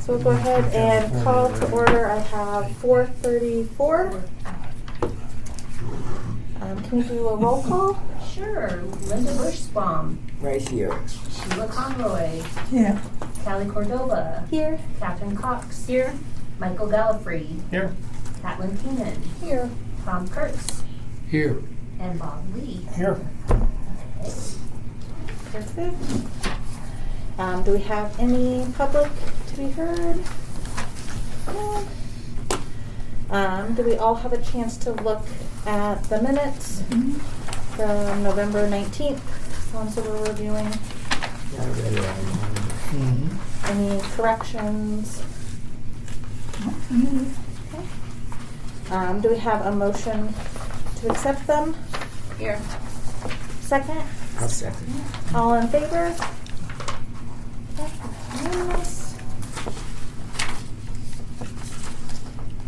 So we'll go ahead and call to order. I have 4:34. Can we do a roll call? Sure. Linda Bushbaum. Right here. Sheila Conroy. Yeah. Callie Cordova. Here. Catherine Cox. Here. Michael Gallifrey. Here. Catlin Keenan. Here. Tom Kurtz. Here. And Bob Lee. Here. Okay. Perfect. Do we have any public to be heard? No. Do we all have a chance to look at the minutes from November 19th? Ones that we're reviewing. I read it online. Any corrections? Okay. Do we have a motion to accept them? Here. Second? I'll second. All in favor? Okay, unanimous.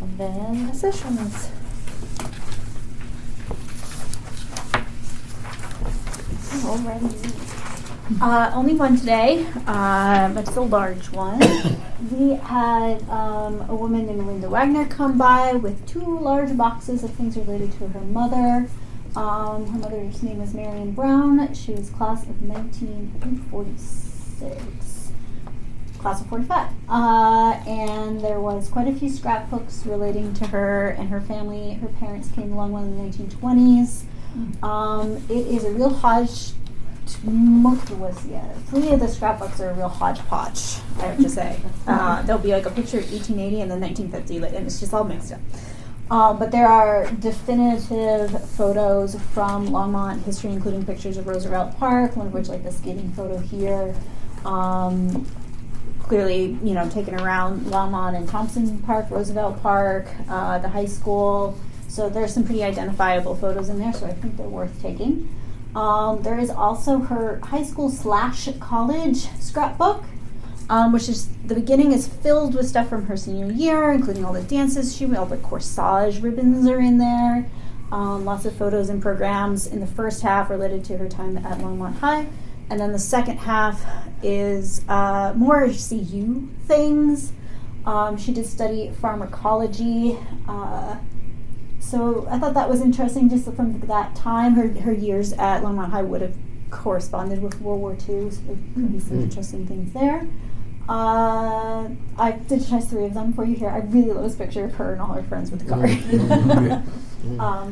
And then accessions. Only one today, but it's a large one. We had a woman named Linda Wagner come by with 2 large boxes of things related to her mother. Her mother's name was Marion Brown. She was class of 1946, class of 45. And there was quite a few scrapbooks relating to her and her family. Her parents came along in the 1920s. It is a real hodge. Three of the scrapbooks are a real hodgepodge, I have to say. There'll be like a picture of 1880 and then 1950, and it's just all mixed up. But there are definitive photos from Longmont history, including pictures of Roosevelt Park, one of which, like the skating photo here, clearly, taken around Longmont and Thompson Park, Roosevelt Park, the high school. So there's some pretty identifiable photos in there, so I think they're worth taking. There is also her high school / college scrapbook, which is, the beginning is filled with stuff from her senior year, including all the dances all the corsage ribbons are in there. Lots of photos and programs in the first half related to her time at Longmont High. And then the second half is more CU things. She did study pharmacology. So I thought that was interesting just from that time. Her years at Longmont High would have corresponded with World War II, so there could be some interesting things there. I digitized 3 of them for you here. I really love this picture of her and all her friends with the car.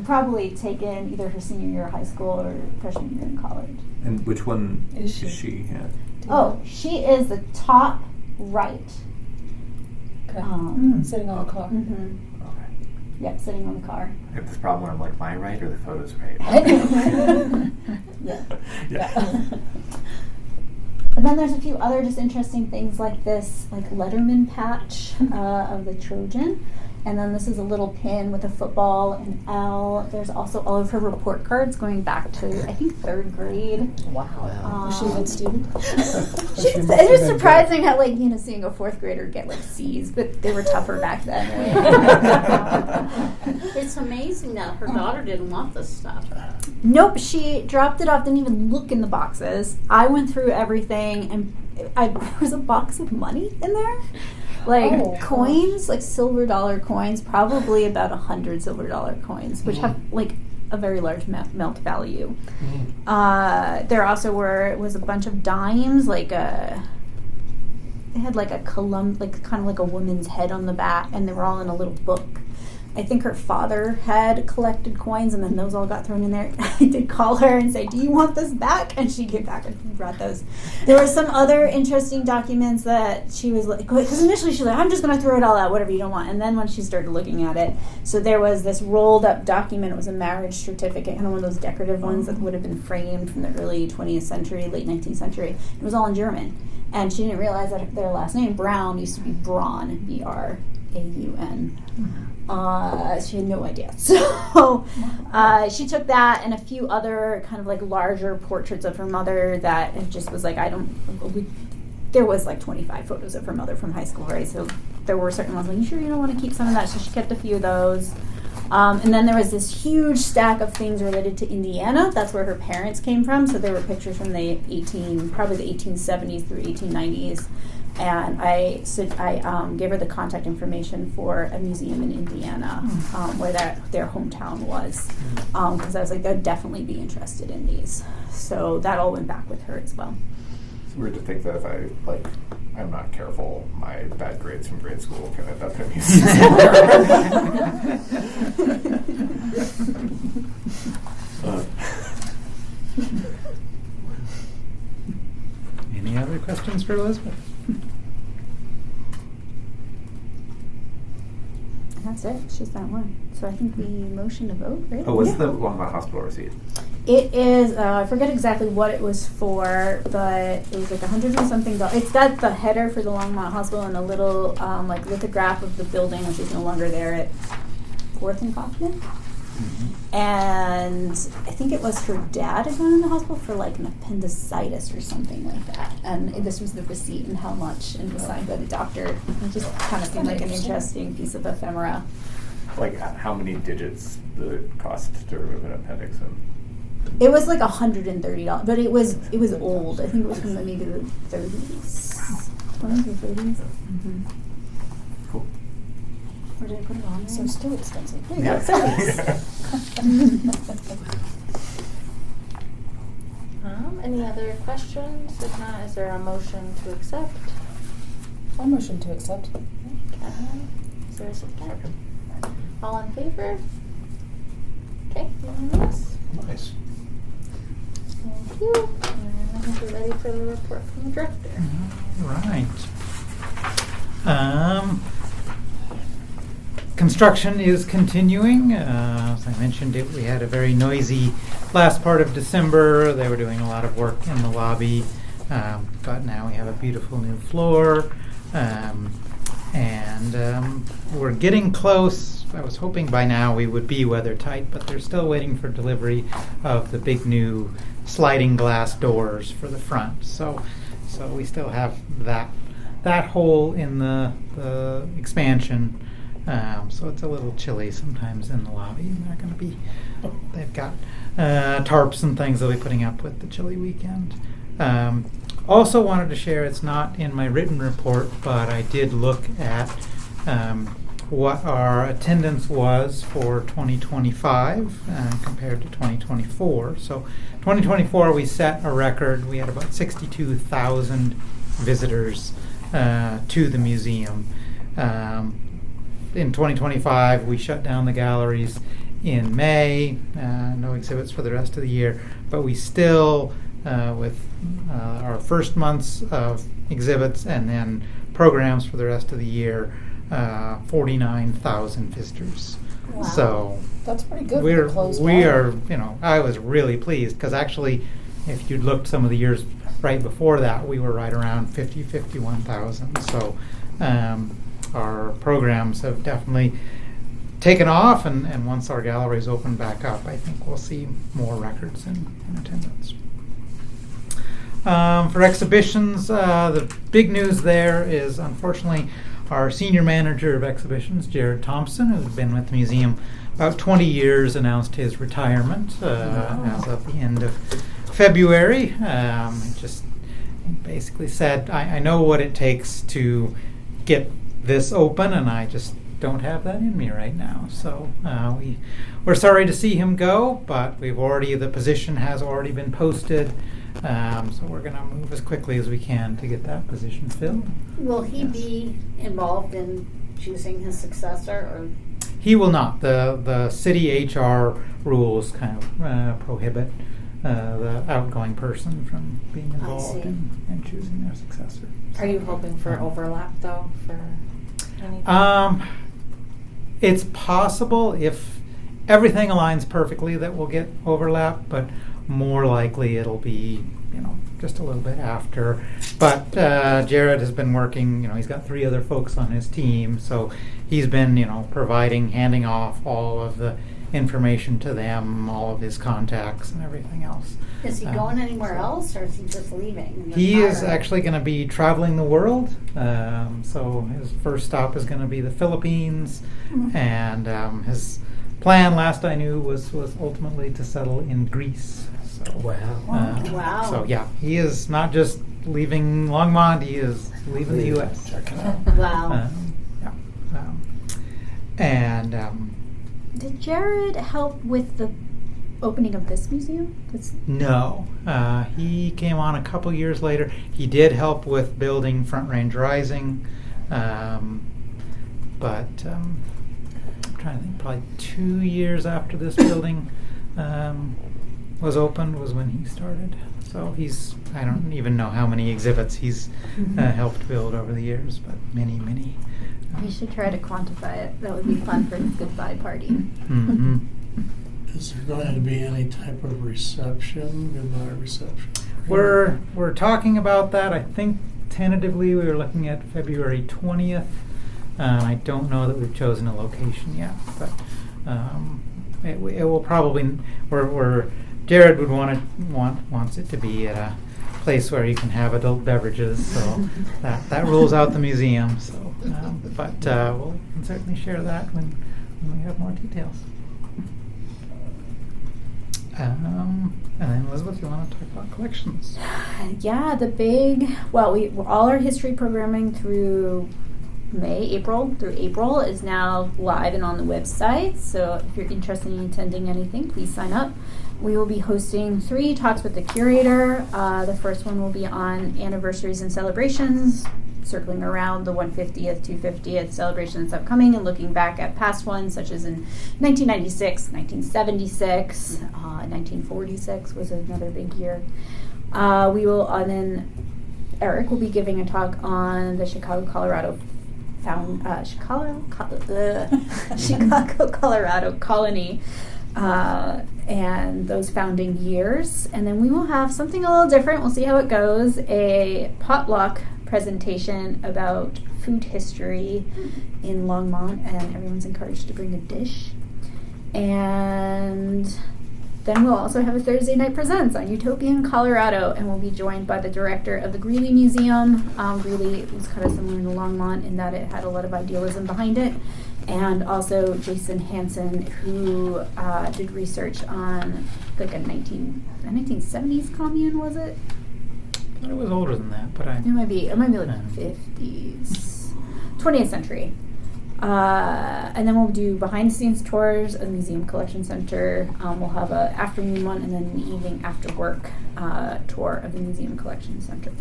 Probably taken either her senior year of high school or freshman year in college. And which one is she at? Oh, she is the top right. Okay. Sitting on the car. Mm-hmm. Okay. Yep, sitting on the car. I have this problem where I'm like, my right or the photo's right? Yeah. And then there's a few other just interesting things like this, like Letterman patch of the Trojan. And then this is a little pin with a football and L. There's also all of her report cards going back to, I think, 3rd grade. Wow. Was she a good student? It was surprising how, seeing a 4th grader get, C's, but they were tougher back then. It's amazing that her daughter didn't want this stuff. Nope, she dropped it off, didn't even look in the boxes. I went through everything, and there was a box of money in there. Coins, silver dollar coins, probably about 100 silver dollar coins, which have a very large melt value. There also was a bunch of dimes, they had a column, kind of like a woman's head on the back, and they were all in a little book. I think her father had collected coins, and then those all got thrown in there. I did call her and say, "Do you want this back?" And she came back and brought those. There were some other interesting documents that she was because initially she was like, "I'm just going to throw it all out, whatever you don't want." And then when she started looking at it, so there was this rolled up document. It was a marriage certificate, kind of one of those decorative ones that would have been framed from the early 20th century, late 19th century. It was all in German. And she didn't realize that their last name, Brown, used to be Braun, B-R-A-U-N. She had no idea. So she took that and a few other kind of larger portraits of her mother that it just was there was 25 photos of her mother from high school, right? So there were certain ones you sure you don't want to keep some of that? So she kept a few of those. And then there was this huge stack of things related to Indiana. That's where her parents came from. So there were pictures from probably the 1870s through 1890s. And I gave her the contact information for a museum in Indiana, where their hometown was, because I was like, they'd definitely be interested in these. So that all went back with her as well. It's weird to think that if I'm not careful, my bad grades from grade school can end up in a museum. Any other questions for Elizabeth? That's it. It's just that one. So I think we motion to vote, right? Oh, what's the Longmont Hospital receipt? It is, I forget exactly what it was for, but it was like $100 and something. It's got the header for the Longmont Hospital and a little like lithograph of the building, which is no longer there at 4th and Kaufman. And I think it was her dad had gone in the hospital for like an appendicitis or something like that. And this was the receipt and how much, and was signed by the doctor. It just kind of seemed like an interesting piece of ephemera. Like how many digits the cost to remove an appendix in? It was like $130, but it was old. I think it was from maybe the 30s, 20s or 30s. Cool. Or did I put it on there? So still expensive. There you go. Any other questions? If not, is there a motion to accept? I'll motion to accept. Karen, is there a second? All in favor? Okay, unanimous. Nice. Thank you. And I think we're ready for the report from the director. All right. Construction is continuing. As I mentioned, we had a very noisy last part of December. They were doing a lot of work in the lobby, but now we have a beautiful new floor, and we're getting close. I was hoping by now we would be weather tight, but they're still waiting for delivery of the big new sliding glass doors for the front. So we still have that hole in the expansion. So it's a little chilly sometimes in the lobby. And they're going to be, they've got tarps and things they'll be putting up with the chilly weekend. Also wanted to share, it's not in my written report, but I did look at what our attendance was for 2025 compared to 2024. So 2024 we set a record. We had about 62,000 visitors to the museum. In 2025, we shut down the galleries in May. No exhibits for the rest of the year, but we still, with our first months of exhibits and then programs for the rest of the year, 49,000 visitors. Wow. So That's pretty good. we for a closed are, mall. I was really pleased because actually, if you'd looked some of the years right before that, we were right around 51,000. So our programs have definitely taken off, and once our galleries open back up, I think we'll see more records in attendance. For exhibitions, the big news there is, unfortunately, our senior manager of exhibitions, Jared Thompson, who's been with the museum about 20 years, announced his retirement as of the end of February. He just basically said, I know what it takes to get this open, and I just don't have that in me right now. So we're sorry to see him go, but the position has already been posted. So we're going to move as quickly as we can to get that position filled. Will he be involved in choosing his successor, or? He will not. The city HR rules kind of prohibit the outgoing person from being involved in choosing their successor. Are you hoping for overlap though for anything? It's possible if everything aligns perfectly that we'll get overlap, but more likely it'll be, just a little bit after. But Jared has been working, he's got 3 other folks on his team, so he's been, handing off all of the information to them, all of his contacts and everything else. Is he going anywhere else, or is he just leaving? He is actually going to be traveling the world. So his first stop is going to be the Philippines, and his plan, last I knew, was ultimately to settle in Greece. So, Wow. Wow. So yeah, he is not just leaving Longmont; he is leaving the U.S. Check it out. Wow. Yeah. And Did Jared help with the opening of this museum? no, he came on a couple years later. He did help with building Front Range Rising, but I'm trying to think. Probably 2 years after this building was opened was when he started. So I don't even know how many exhibits he's helped build over the years, but many. We should try to quantify it. That would be fun for his goodbye party. Mm-hmm. Is there going to be any type of reception, goodbye reception? We're talking about that. I think tentatively we were looking at February 20th. I don't know that we've chosen a location yet, but it will probably. Jared would wants it to be at a place where you can have adult beverages, so that rules out the museum. So, but we'll can certainly share that when we have more details. And then Elizabeth, you want to talk about collections? Yeah, all our history programming through April is now live and on the website. So if you're interested in attending anything, please sign up. We will be hosting 3 talks with the curator. The first one will be on anniversaries and celebrations, circling around the 150th, 250th celebrations upcoming and looking back at past ones, such as in 1996, 1976, 1946 was another big year. And then Eric will be giving a talk on the Chicago, Colorado colony and those founding years. And then we will have something a little different. We'll see how it goes. A potluck presentation about food history in Longmont, and everyone's encouraged to bring a dish. And then we'll also have a Thursday Night Presents on Utopian Colorado, and we'll be joined by the director of the Greeley Museum. Greeley was kind of similar to Longmont in that it had a lot of idealism behind it. And also Jason Hansen, who did research on like a 1970s commune, was it? I thought it was older than that, but It might be like 50s, 20th century. And then we'll do behind-the-scenes tours of the Museum Collection Center. We'll have an afternoon one and then an evening after-work tour of the Museum Collection Center.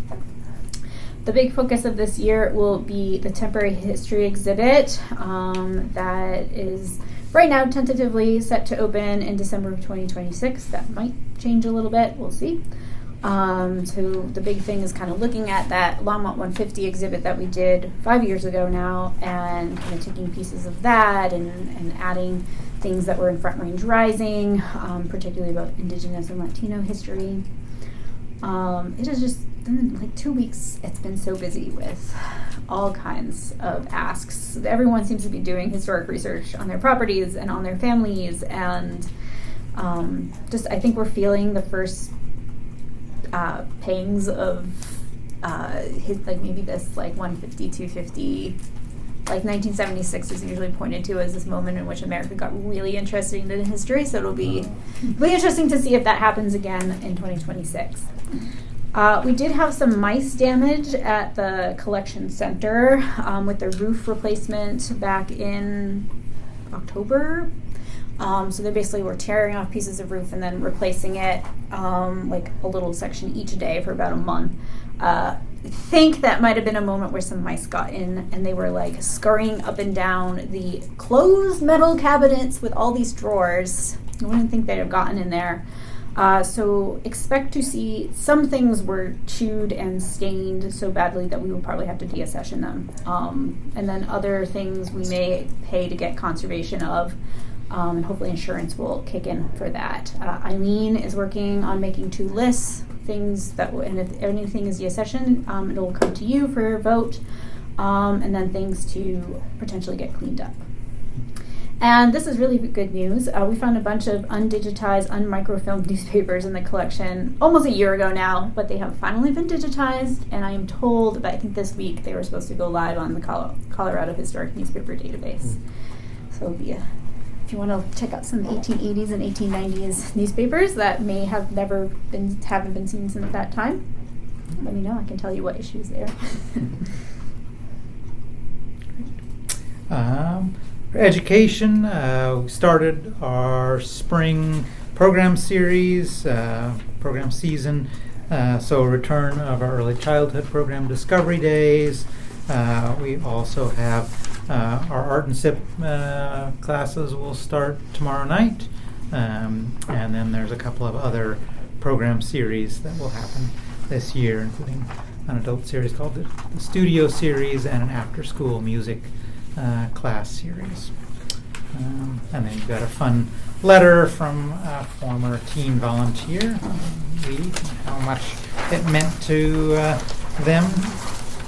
The big focus of this year will be the temporary history exhibit that is right now tentatively set to open in December of 2026. That might change a little bit. We'll see. So the big thing is kind of looking at that Longmont 150 exhibit that we did 5 years ago now, and kind of taking pieces of that and adding things that were in Front Range Rising, particularly about Indigenous and Latino history. It is just in like 2 weeks. It's been so busy with all kinds of asks. Everyone seems to be doing historic research on their properties and on their families, and I think we're feeling the first pangs of maybe this like 150, 250. Like 1976 is usually pointed to as this moment in which America got really interested in history. So it'll be interesting to see if that happens again in 2026. We did have some mice damage at the collection center with the roof replacement back in October. So they basically were tearing off pieces of roof and then replacing it like a little section each day for about a month. I think that might have been a moment where some mice got in and they were like scurrying up and down the closed metal cabinets with all these drawers. I wouldn't think they'd have gotten in there. So expect to see some things were chewed and stained so badly that we will probably have to deaccession them. And then other things we may pay to get conservation of. And hopefully insurance will kick in for that. Eileen is working on making 2 lists, things that, and if anything is deaccession, it will come to you for your vote, and then things to potentially get cleaned up. And this is really good news. We found a bunch of undigitized, unmicrofilmed newspapers in the collection almost a year ago now, but they have finally been digitized, and I am told that I think this week they were supposed to go live on the Colorado Historic Newspaper Database. So it'll be if you want to check out some 1880s and 1890s newspapers that may have haven't been seen since that time. let me know. I can tell you what issues there. For education, we started our spring program series, program season. So return of our early childhood program Discovery Days. We also have our art and SIP classes will start tomorrow night. And then there's a couple of other program series that will happen this year, including an adult series called the Studio Series and an after-school music class series. And then you've got a fun letter from a former teen volunteer, Lee, and how much it meant to them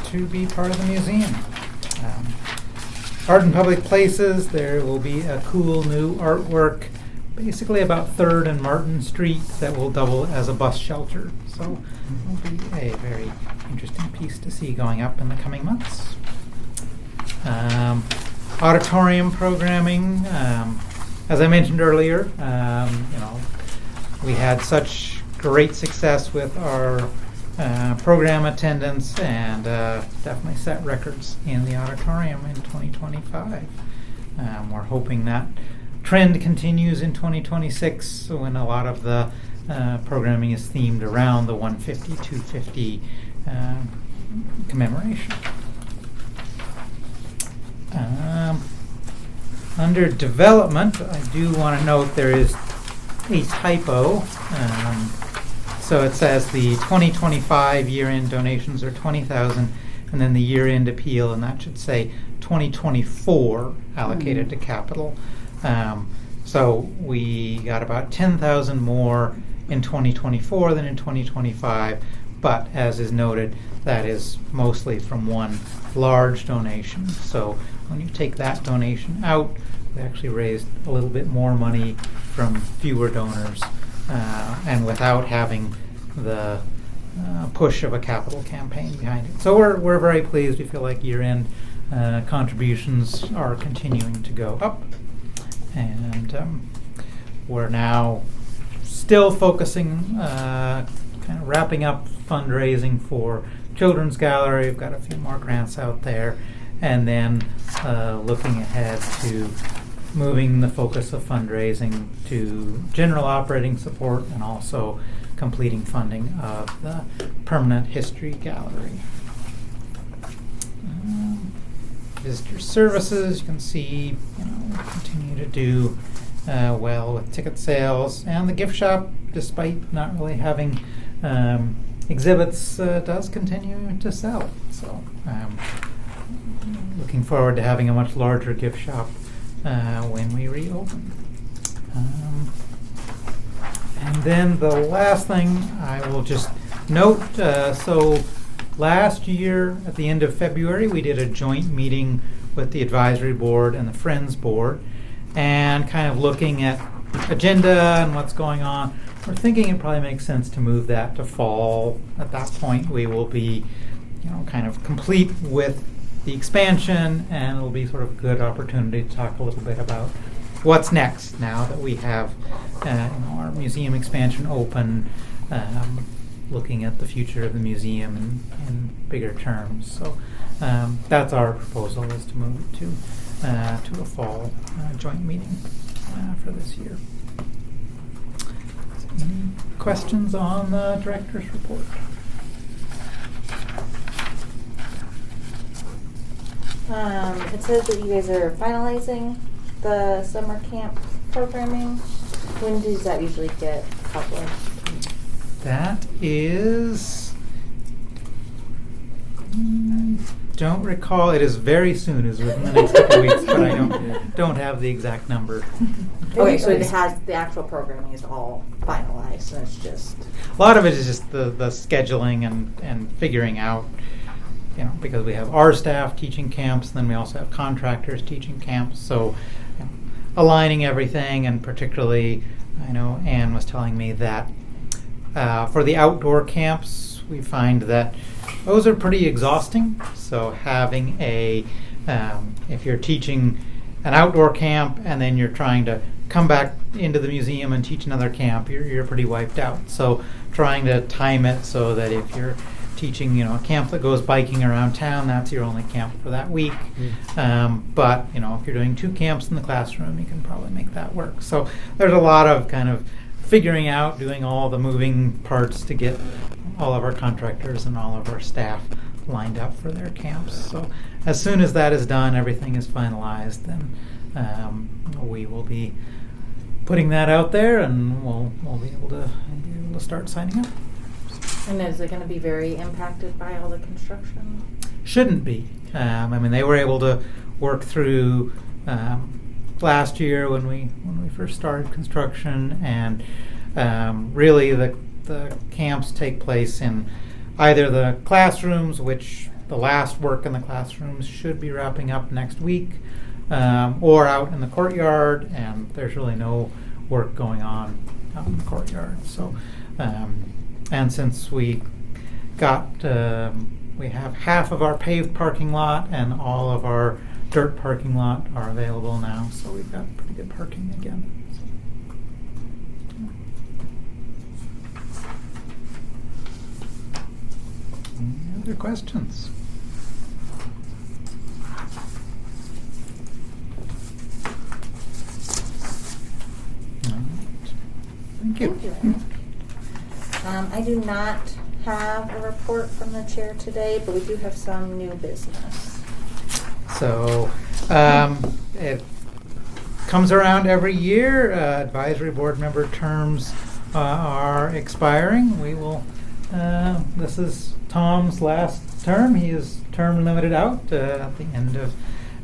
to be part of the museum. Art in public places, there will be a cool new artwork basically about 3rd and Martin Street that will double as a bus shelter. So it will be a very interesting piece to see going up in the coming months. Auditorium programming, as I mentioned earlier, we had such great success with our program attendance and definitely set records in the auditorium in 2025. We're hoping that trend continues in 2026 when a lot of the programming is themed around the 150-250 commemoration. Under development, I do want to note there is a typo. So it says the 2025 year-end donations are 20,000, and then the year-end appeal, and that should say 2024 allocated to capital. So we got about 10,000 more in 2024 than in 2025, but as is noted, that is mostly from one large donation. So when you take that donation out, we actually raised a little bit more money from fewer donors, and without having the push of a capital campaign behind it. So we're very pleased. We feel like year-end contributions are continuing to go up, and we're now still focusing, kind of wrapping up fundraising for Children's Gallery. We've got a few more grants out there, and then looking ahead to moving the focus of fundraising to general operating support and also completing funding of the permanent history gallery. Visitor services, you can see, we continue to do well with ticket sales, and the gift shop, despite not really having exhibits, does continue to sell. So looking forward to having a much larger gift shop when we reopen. And then the last thing I will just note, so last year at the end of February we did a joint meeting with the advisory board and the Friends board, and kind of looking at agenda and what's going on. We're thinking it probably makes sense to move that to fall. At that point we will be kind of complete with the expansion, and it'll be sort of a good opportunity to talk a little bit about what's next now that we have our museum expansion open, looking at the future of the museum in bigger terms. So that's our proposal, is to move it to a fall joint meeting for this year. Any questions on the director's report? It says that you guys are finalizing the summer camp programming. When does that usually get published? That is, don't recall. It is very soon. It's within the next couple of weeks, but I don't have the exact number. Okay, so it has the actual programming is all finalized, and it's just A lot of it is just the scheduling and figuring out, because we have our staff teaching camps, and then we also have contractors teaching camps. So aligning everything, and particularly, I know Anne was telling me that for the outdoor camps, we find that those are pretty exhausting. So having if you're teaching an outdoor camp and then you're trying to come back into the museum and teach another camp, you're pretty wiped out. So trying to time it so that if you're teaching, a camp that goes biking around town, that's your only camp for that week. But, if you're doing 2 camps in the classroom, you can probably make that work. So there's a lot of kind of figuring out, doing all the moving parts to get all of our contractors and all of our staff lined up for their camps. So as soon as that is done, everything is finalized, then we will be putting that out there, and we'll be able to start signing up. And is it going to be very impacted by all the construction? Shouldn't be. They were able to work through last year when we first started construction, and really the camps take place in either the classrooms, which the last work in the classrooms should be wrapping up next week, or out in the courtyard, and there's really no work going on out in the courtyard. So, and since we have half of our paved parking lot and all of our dirt parking lot are available now, so we've got pretty good parking again. Any other questions? All right. Thank you. I do not have a report from the chair today, but we do have some new business. So it comes around every year. Advisory board member terms are expiring. We will. This is Tom's last term. He is term limited out at the end of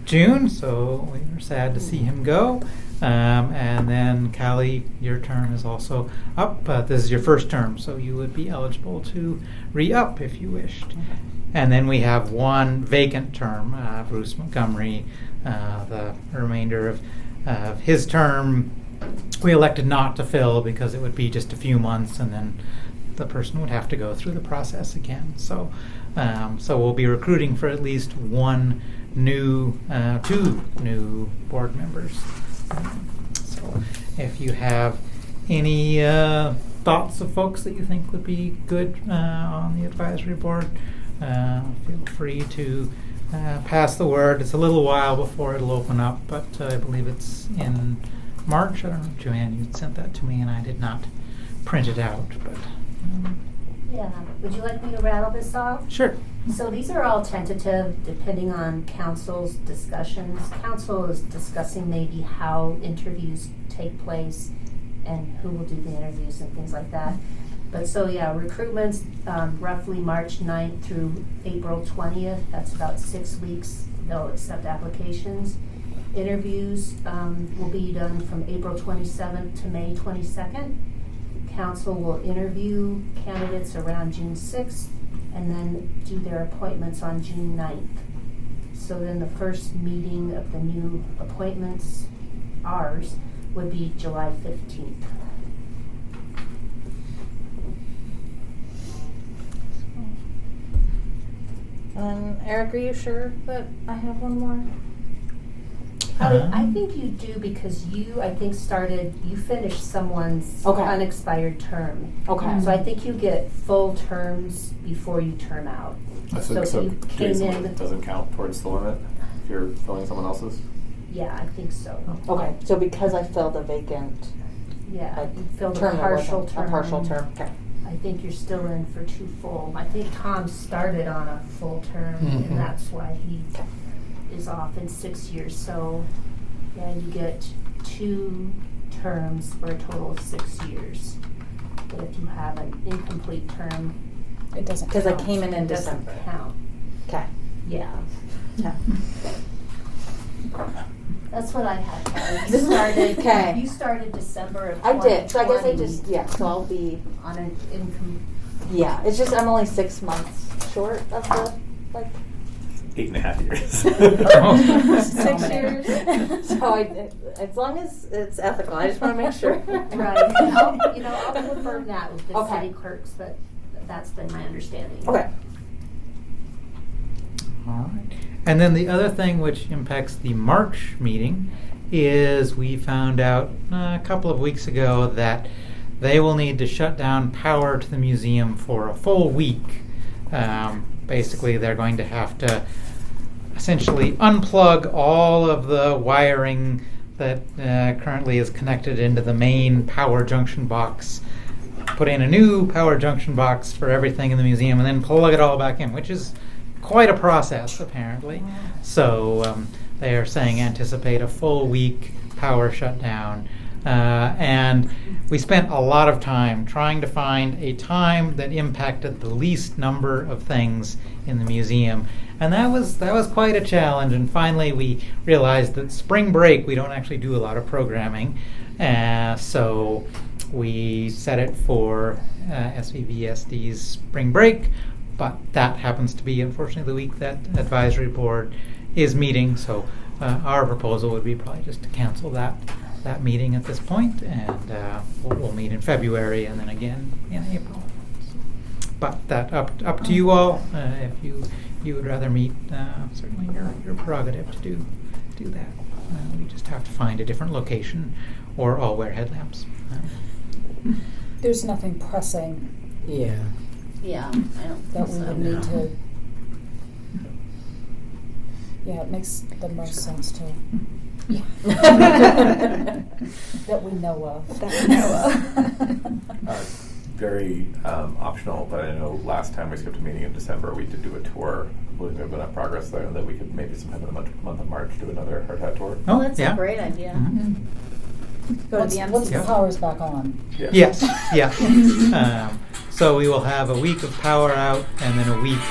June, so we are sad to see him go. And then Callie, your term is also up. This is your first term, so you would be eligible to re-up if you wished. And then we have one vacant term, Bruce Montgomery. The remainder of his term, we elected not to fill because it would be just a few months, and then the person would have to go through the process again. So we'll be recruiting for at least two new board members. So if you have any thoughts of folks that you think would be good on the advisory board, feel free to pass the word. It's a little while before it'll open up, but I believe it's in March. I don't know, Joanne, you sent that to me and I did not print it out. But Yeah. Would you like me to rattle this off? sure. So these are all tentative, depending on council's discussions. Council is discussing maybe how interviews take place and who will do the interviews and things like that. But so yeah, recruitment's roughly March 9th through April 20th. That's about 6 weeks. They'll accept applications. Interviews will be done from April 27th to May 22nd. Council will interview candidates around June 6th and then do their appointments on June 9th. So then the first meeting of the new appointments, ours, would be July 15th. Eric, are you sure that I have one more? I think you do because you finished someone's Okay. unexpired term. Okay. So I think you get full terms before you term out. So if you came in, doesn't count towards the limit if you're filling someone else's? yeah, I think so. Okay, so because I filled a vacant Yeah, like, you filled term, a that partial wasn't term. a partial term. Okay. I think you're still in for 2 full. I think Tom started on a full term, Mhm. and that's why he is off in 6 years. So, yeah, you get 2 terms for a total of 6 years. But if you have an incomplete term, It doesn't Because I count. came in it doesn't December. count. Okay. Yeah, Yeah. that's what I had. Kelly. You started. Okay. You started December of. I did. So I guess I 2020 just so I'll be on an income. yeah. It's just I'm only 6 months short of the like 8.5 years. 6 years. So as long as it's ethical, I just want to make sure. Right. I'll confirm that with the Okay. city clerks, but that's been my understanding. Okay. All right. And then the other thing which impacts the March meeting is we found out a couple of weeks ago that they will need to shut down power to the museum for a full week Basically, they're going to have to essentially unplug all of the wiring that currently is connected into the main power junction box, put in a new power junction box for everything in the museum, and then plug it all back in, which is quite a process, apparently. So they are saying anticipate a full week power shutdown. And we spent a lot of time trying to find a time that impacted the least number of things in the museum. And that was quite a challenge. And finally we realized that spring break we don't actually do a lot of programming. So we set it for SVVSD's spring break. But that happens to be, unfortunately, the week that advisory board is meeting. So our proposal would be probably just to cancel that meeting at this point, and we'll meet in February and then again in April. But that up to you all. If you would rather meet, certainly your prerogative to do that. We just have to find a different location, or all wear headlamps. There's nothing pressing Yeah. Yeah, I don't that think we so. would need to. Yeah, it makes the most sense to. That we know of. Very optional, but I know last time we skipped a meeting in December, we did do a tour. I believe there had been a progress there, and that we could maybe sometime in the month of March do another hard hat tour. Oh, that's Yeah. a great idea. Go to the Once the Yeah. power's back on. Yeah. Yes, yeah. So we will have a week of power out, and then a week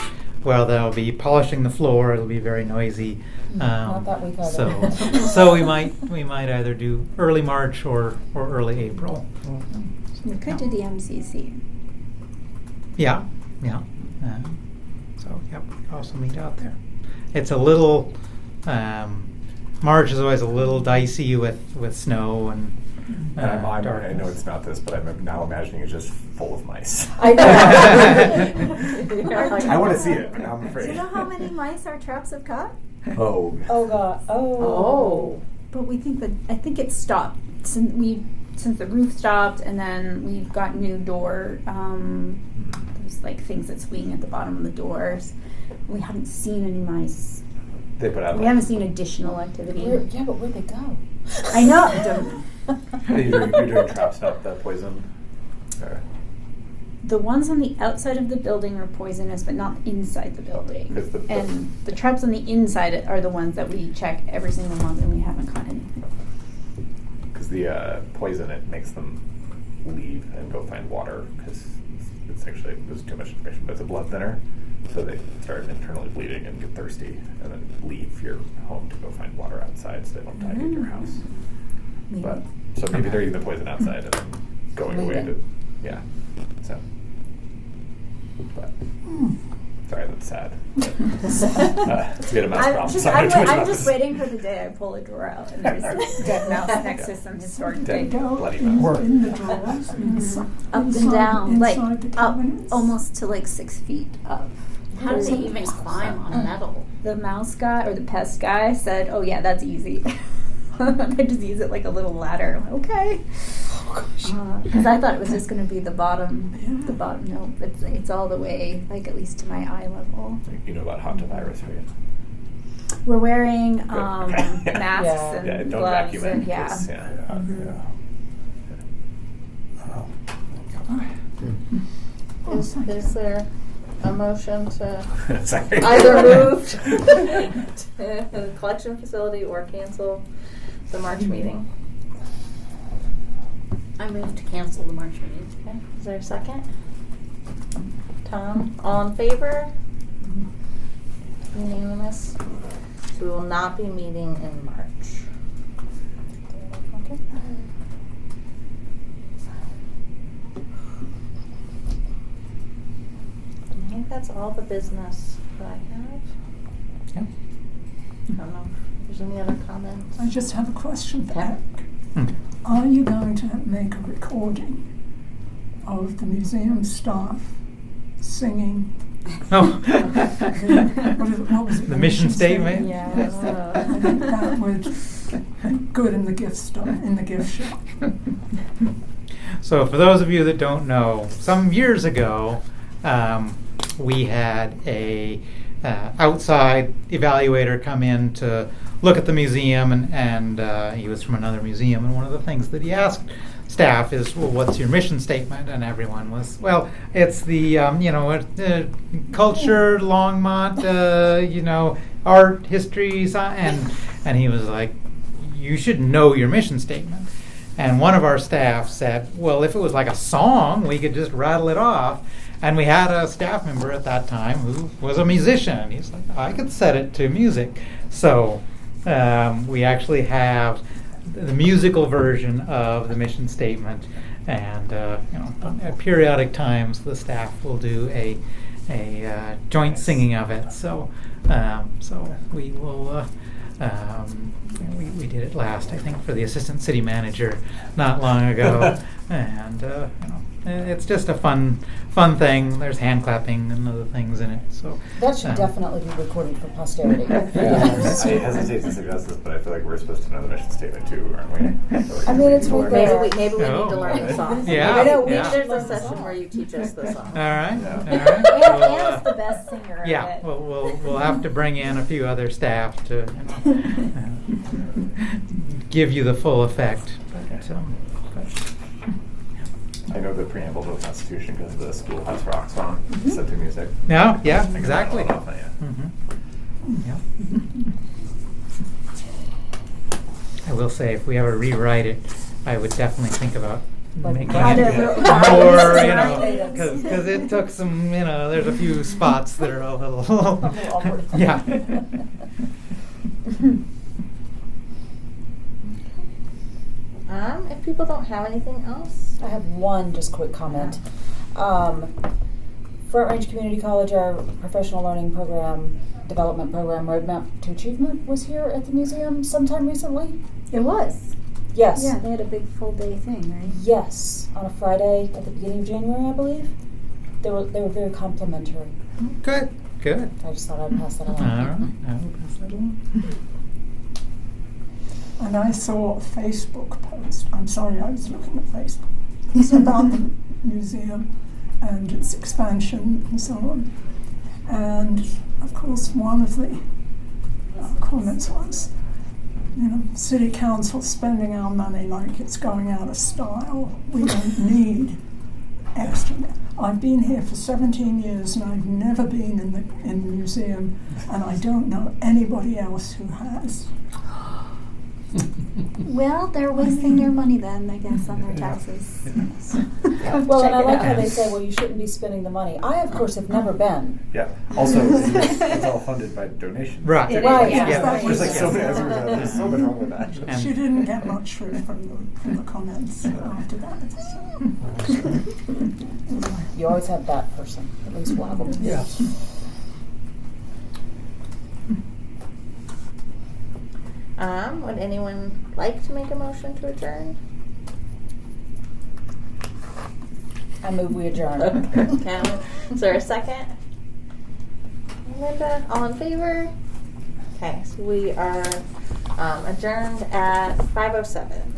where they'll be polishing the floor. It'll be very noisy. Not that week either. So we might either do early March or early April. We could do the MCC. Yeah. So yep, we could also meet out there. It's a little. March is always a little dicey with snow and. I know darkness. it's not this, but I'm now imagining it's just full of mice. I know. I want to see it, but now I'm Do afraid. you know how many mice our traps have caught? Oh. Oh God. Oh. But I think it stopped since the roof stopped, and then we've got new door. There's like things that swing at the bottom of the doors. We haven't seen any mice. They put out. We haven't seen additional activity. Yeah, but where'd they go? I know. You're doing traps, not the poison. Or, The ones on the outside of the building are poisonous, but not inside the building. And the traps on the inside are the ones that we check every single month, and we haven't caught anything. because the poison, it makes them leave and go find water, because it's actually, there's too much information, but it's a blood thinner. So they start internally bleeding and get thirsty, and then leave your home to go find water outside, so they don't die in your house. Maybe. But so maybe they're eating the poison outside and then going away to, yeah. So, but sorry, that's sad. But, we had a mouse problem. Sorry, too much I'm about just this. waiting for the day I pull a drawer out and there's a dead mouse next to some historic Dead thing. bloody mouse. In the drawers, Up and down, like inside the up cabinets. almost to like 6 feet up. How do they even climb on metal? The mouse guy or the pest guy said, "Oh yeah, that's easy." I just use it like a little ladder. I'm like, okay. Because I thought it was just going to be the bottom. Yeah. The bottom. No, it's all the way, like at least to my eye level. You know about hantavirus, right? We're wearing Good. Okay. masks Yeah. and Yeah, don't gloves vacuum it. and yeah. 'Cause, yeah. Is there a motion to Sorry. either move to the collection facility or cancel the March meeting? I moved to cancel the March meeting. Okay, is there a second? Tom, all in favor? Unanimous. So we will not be meeting in March. Okay. I think that's all the business that I have. Yeah. I don't know if there's any other comments. I just have a question for Okay. Eric. Are you going to make a recording of the museum staff singing? Oh. What was it? The mission statement? Yeah. I think that would be good in the gift shop. So for those of you that don't know, some years ago, we had a outside evaluator come in to look at the museum, and he was from another museum, and one of the things that he asked staff is, well, what's your mission statement? And everyone was, well, it's the culture, Longmont, art, history, and he was like, you should know your mission statement. And one of our staff said, well, if it was like a song, we could just rattle it off. And we had a staff member at that time who was a musician. He's like, I could set it to music. So we actually have the musical version of the mission statement, and at periodic times the staff will do a joint singing of it. So we will. We did it last, I think, for the assistant city manager not long ago, and it's just a fun thing. There's hand clapping and other things in it. So That should definitely be recorded for posterity. I hesitate to suggest this, but I feel like we're supposed to know the mission statement too, aren't we? I mean, it's right there. Maybe we need to learn the song. Yeah, I know yeah. there's a session where you teach us the song. All right, Yeah. all right. We'll, Anna's the best singer of yeah, it. we'll have to bring in a few other staff to give you the full effect. But I know the preamble to the Constitution because the Schoolhouse Rock song set to music. no, yeah, exactly. Yeah. Yeah. I will say, if we ever rewrite it, I would definitely think about Like making whatever. it more, because it took some, there's a few spots that are a little, awkward. yeah. If people don't have anything else, I have one just quick comment. Front Range Community College, our professional learning program, development program, Roadmap to Achievement, was here at the museum sometime recently. It was. Yes. Yeah, they had a big full day thing, right? Yes, on a Friday at the beginning of January, I believe. They were very complimentary. Good. I just thought I'd pass that All along. right, I will pass that along. And I saw a Facebook post. I'm sorry, I was looking at Facebook. It's about the museum and its expansion and so on. And of course, one of the comments was, city council spending our money like it's going out of style. We don't need extra. I've been here for 17 years and I've never been in the museum, and I don't know anybody else who has. Well, they're wasting their money then, I guess, on their taxes. Well, and I like how they out. say, well, you shouldn't be spending the money. I, of course, have never been. Yeah. Also, it's all funded by donations. Right. It Right. is, yeah. Yeah. There's like so many. There's so much wrong with that. And- She didn't get much truth from the comments after that. You always have that person, at least one of them. Yeah. would anyone like to make a motion to adjourn? I move we adjourn. Okay. Is there a second? Linda, all in favor? Okay, so we are adjourned at 5:07.